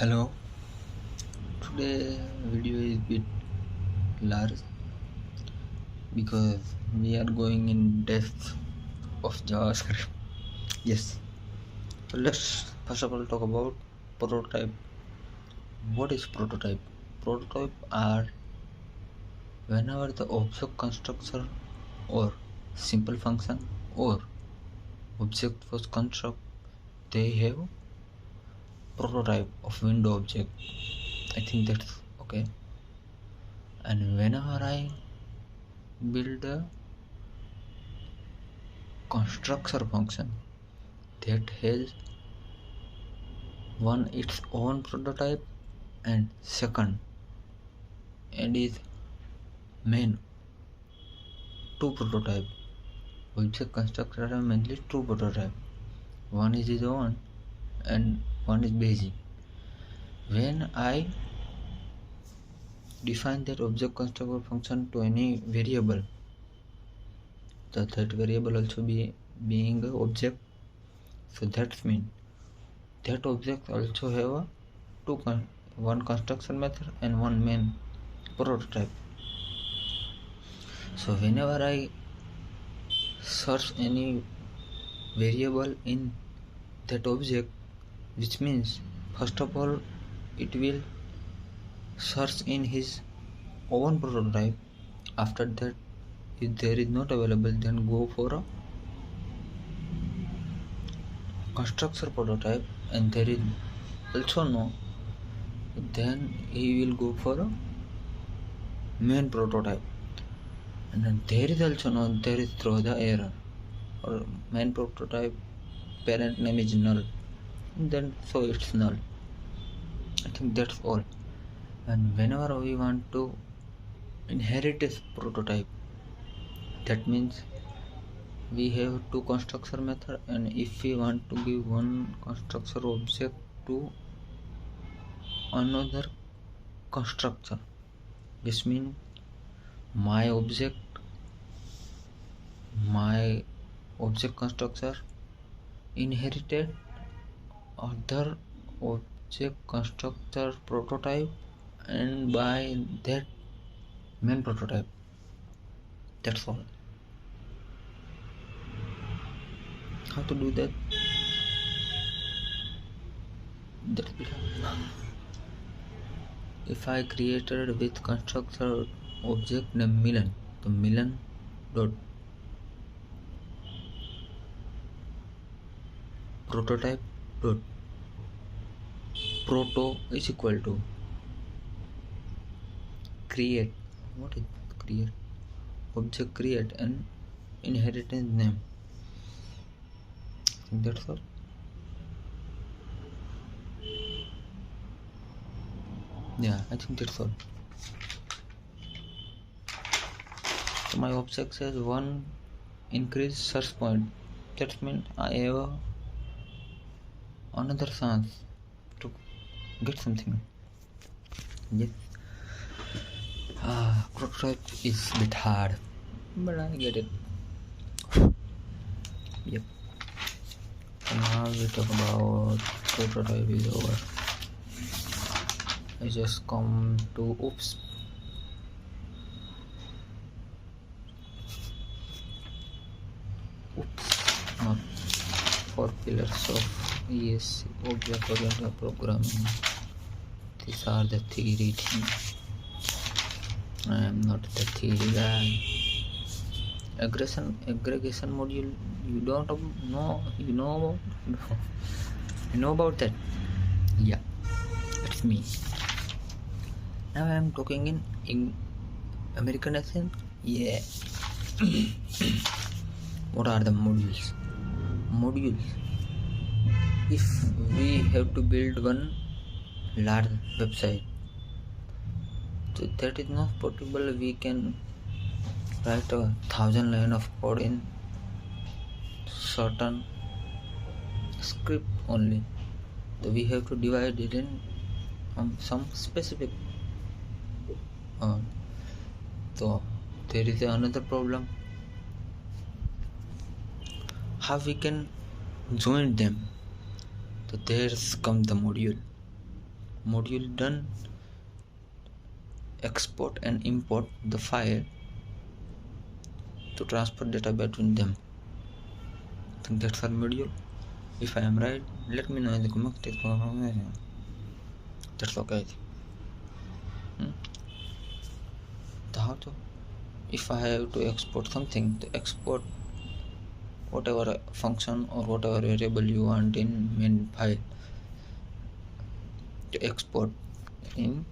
Hello, today video is bit large because we are going in depth of JavaScript. Yes, so let's first of all talk about prototype. What is prototype? Prototype are whenever the object constructor or simple function or object was construct, they have prototype of window object. I think that's okay. And whenever I build a constructor function that has one its own prototype and second and is main two prototype. Object constructor are mainly two prototype. One is his own and one is basic. When I define that object constructor function to any variable, that variable also being a object, so that means that object also have a one construction method and one main prototype. So whenever I search any variable in that object, which means first of all it will search in his own prototype. After that, if there is not available, then go for a constructor prototype, and there is also no, then he will go for a main prototype, and then there is also no, there is throw the error or main prototype parent name is null, then so it's null. I think that's all. And whenever we want to inherit this prototype, that means we have two constructor method, and if we want to give one constructor object to another constructor, this means my object constructor inherited other object constructor prototype, and by that main prototype. That's all. How to do that? That's it. If I created with constructor object named Milan, the Milan dot prototype dot proto is equal to create. What is create? Object create and inheritance name. I think that's all. Yeah, I think that's all. So my object says one increase search point. That means I have another chance to get something. Yes. Prototype is a bit hard, but I get it. Yep. So now we talk about prototype is over. I just come to oops. Not 4 pillars of ESC, object oriented programming. These are the theory things. I am not the theory guy. Aggregation module, you don't know, you know about that? Yeah, it's me. Now I am talking in American accent. Yeah. What are the modules? If we have to build one large website, so that is not possible. We can write 1,000 lines of code in certain script only. So we have to divide it in some specific. So there is another problem. How we can join them? So there's come the module. module done export and import the file to transfer data between them. I think that's our module. If I am right, let me know in the comment. That's okay. If I have to export something, to export whatever function or whatever variable you want in main file, to export in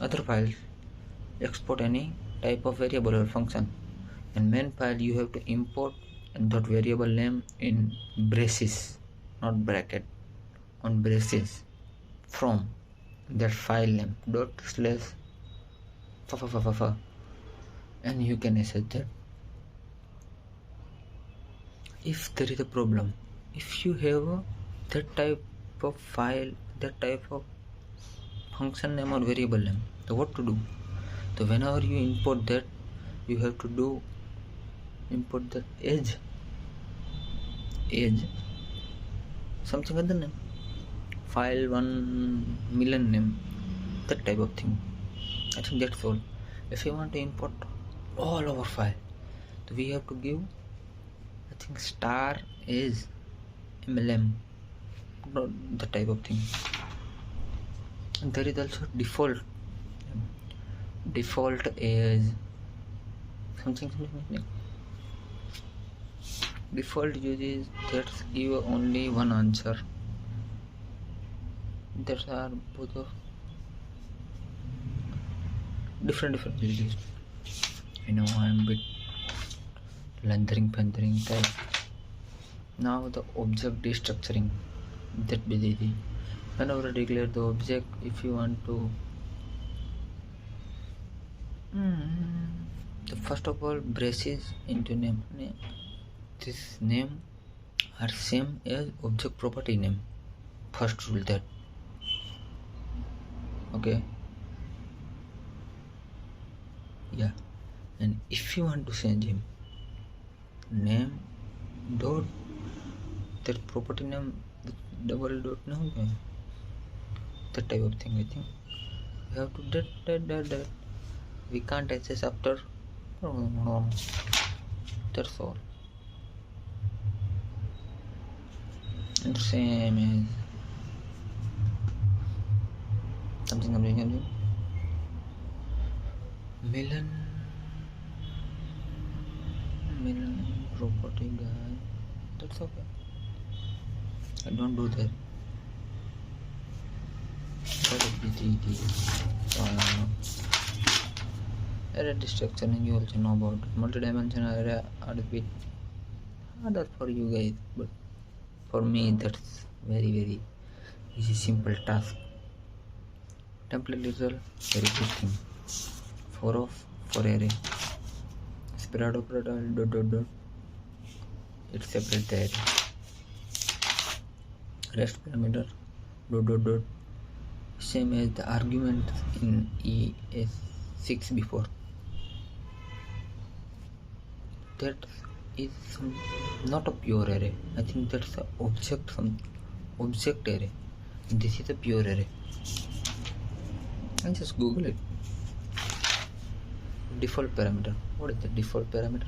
other files, export any type of variable or function. In main file you have to import and that variable name in braces, not bracket, on braces, from that file name dot slash and you can access that. If there is a problem, if you have that type of file, that type of function name or variable name, so what to do? So whenever you import that, you have to do import that edge something other name, file 1 million name, that type of thing. I think that's all. If you want to import all our file, so we have to give, I think, star is mlm, not the type of thing. And there is also default is something. Default uses that give only one answer. That are both of different uses. I know I am a bit landering type. Now the object destructuring, that be easy. Whenever I declare the object, if you want to the first of all braces into name. This name are same as object property name. First rule that. Okay. Yeah. And if you want to change him, name dot that property name with double dot no, that type of thing. I think you have to that. We can't access after. That's all. And same as something million property guy. That's okay. I don't do that. Array destruction, you also know about multi-dimensional array are a bit harder for you guys, but for me that's very easy, simple task. Template literal, very good thing. For array, spread operator dot it separates the array. Rest parameter dot same as the argument in ES6 before. That is not a pure array. I think that's a object array. This is a pure array. And just Google it. Default parameter. What is the default parameter?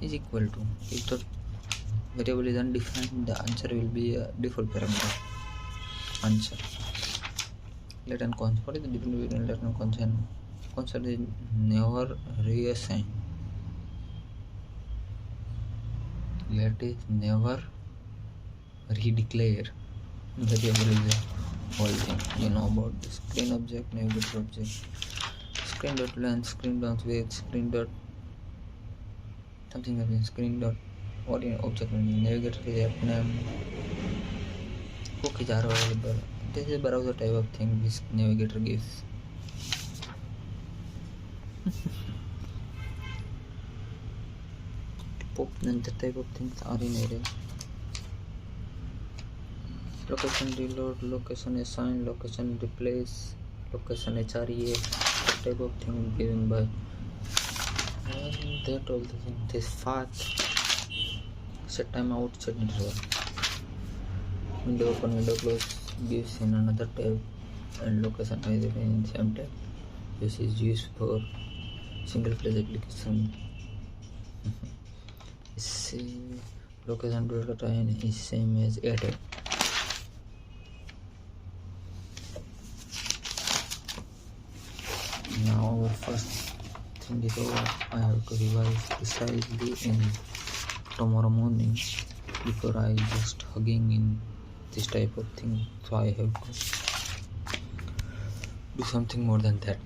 Is equal to, if the variable is undefined, the answer will be a default parameter. Answer. Let and constant. What is the difference between let and constant? Constant is never reassigned. Let is never redeclare. Variable is a whole thing. You know about the screen object, navigator object, screen dot length, screen dot width, screen dot something like screen dot what in object navigator is name. Cookies are available. This is a browser type of thing this navigator gives. Pop and the type of things are in array. Location reload, location assign, location replace, location HREA, that type of thing given by. And that all the thing. This path, set timeout, set interval. window open, window close gives in another tab, and location is in the same tab. This is used for single page application. Location data is same as Airtel. Now our first thing is over. I have to revise precisely in tomorrow morning before I just hugging in this type of thing. So I have to do something more than that.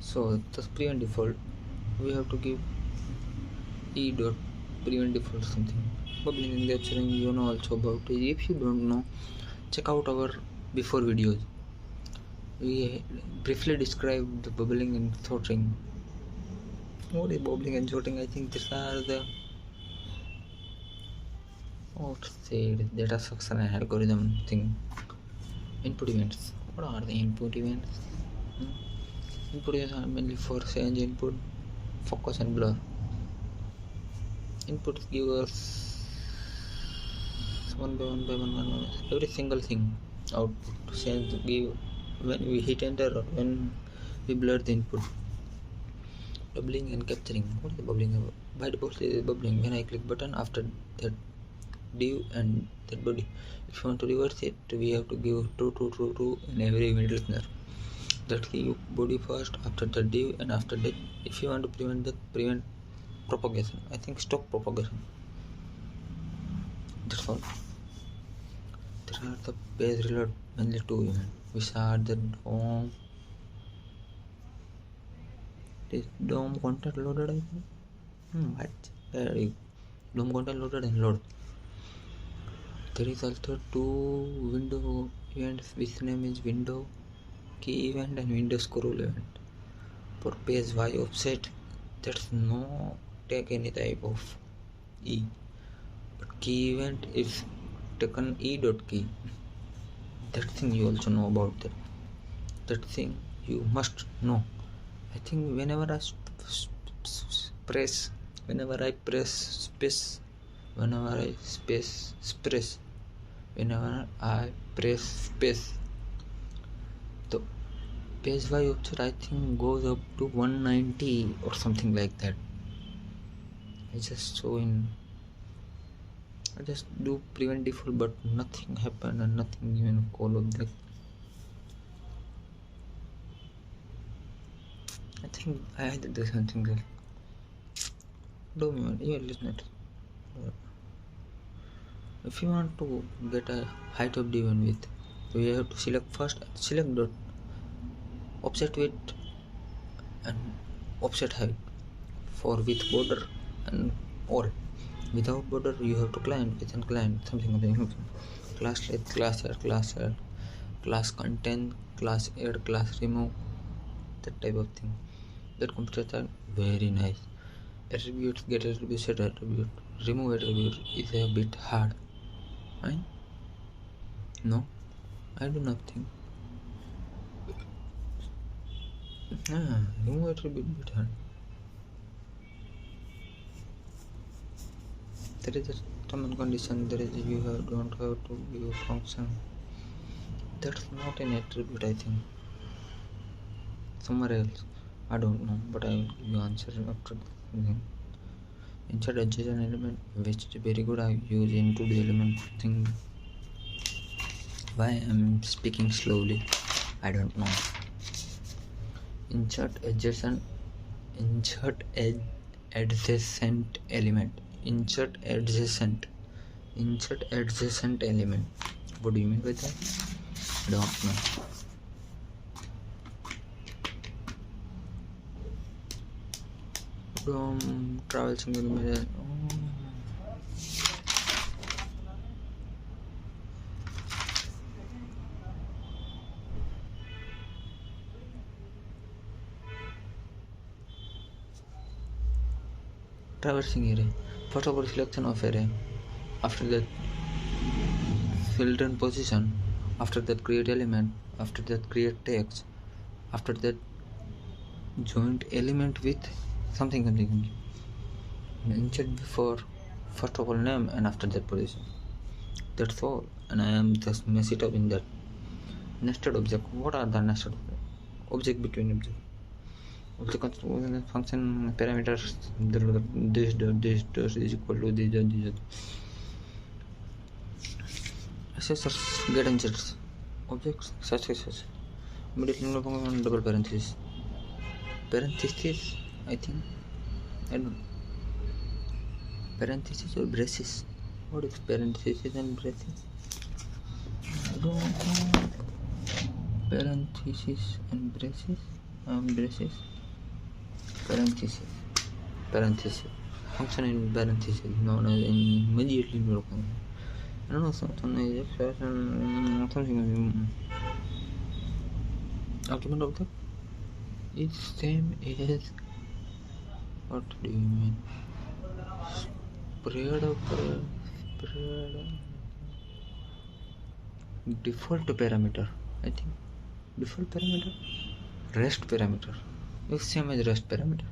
So the prevent default, we have to give e dot prevent default something. Bubbling and capturing, you know also about it. If you don't know, check out our before videos. We briefly described the bubbling and sorting. What is bubbling and sorting? I think these are the data structure and algorithm thing. Input events. What are the input events? Input events are mainly for change input, focus and blur. Input give us one by one every single thing. Output change give when we hit enter or when we blur the input. Bubbling and capturing. What is the bubbling? By default it is bubbling when I click button after that div and that body. If you want to reverse it, we have to give true in every middle listener. That give body first, after the div, and after that. If you want to prevent that, prevent propagation. I think stop propagation. That's all. There are the page reload mainly two events, which are the DOM content loaded. I think. What? DOM content loaded and load. There is also two window events which name is window key event and window scroll event. For page Y offset, that's no take any type of E, but key event is taken E dot key. That thing you also know about that. That thing you must know. I think whenever I press space, whenever I press space, the page Y offset I think goes up to 190 or something like that. I just do prevent default, but nothing happened and nothing even call object. I think I had to do something else. Do me one, you listen it. If you want to get a height of div width, you have to select dot offset width and offset height for with border and or without border. You have to client with and client something class length, class add, class content, class add, class remove, that type of thing. That computers are very nice. Attributes, get attribute, set attribute, remove attribute is a bit hard. Right? No, I do not think. Remove attribute bit hard. There is a term and condition. There is a don't have to give a function. That's not an attribute. I think somewhere else. I don't know, but I will give you answer after the insert adjacent element, which is very good. I use into the element thing. Why I'm speaking slowly, I don't know. Insert adjacent element. Insert adjacent element. What do you mean by that? I don't know. Travel single mirror. Traversing array. First of all, selection of array. After that, filter position. After that, create element. After that, create text. After that, joint element with something. Insert before first of all name and after that position. That's all, and I am just mess it up in that nested object. What are the nested object between object? Object function parameters. This is equal to this. Assessors get inserts objects such as middle double parenthesis. Parenthesis, I think. I don't know. Parenthesis or braces? What is parenthesis and braces? I don't know. Parenthesis and braces. Braces. Parenthesis. Function in parenthesis known as immediately broken. I don't know, something argument of that is same as what do you mean? Spread default parameter, I think. Default parameter, rest parameter is same as rest parameter.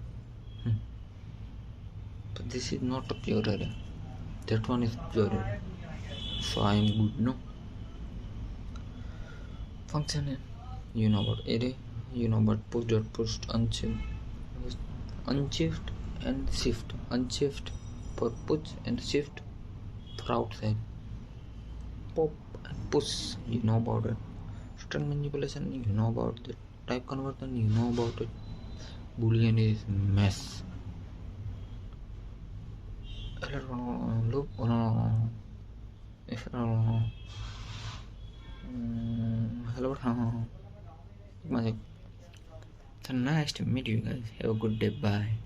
But this is not a pure array. That one is pure array. So I am good, no? Function, you know about array, you know about push, unshift and shift. Unshift for push and shift for outside. Pop and push, you know about it. String manipulation, you know about it. Type conversion, you know about it. Boolean is mess. Loop, hello, magic. So nice to meet you guys. Have a good day. Bye.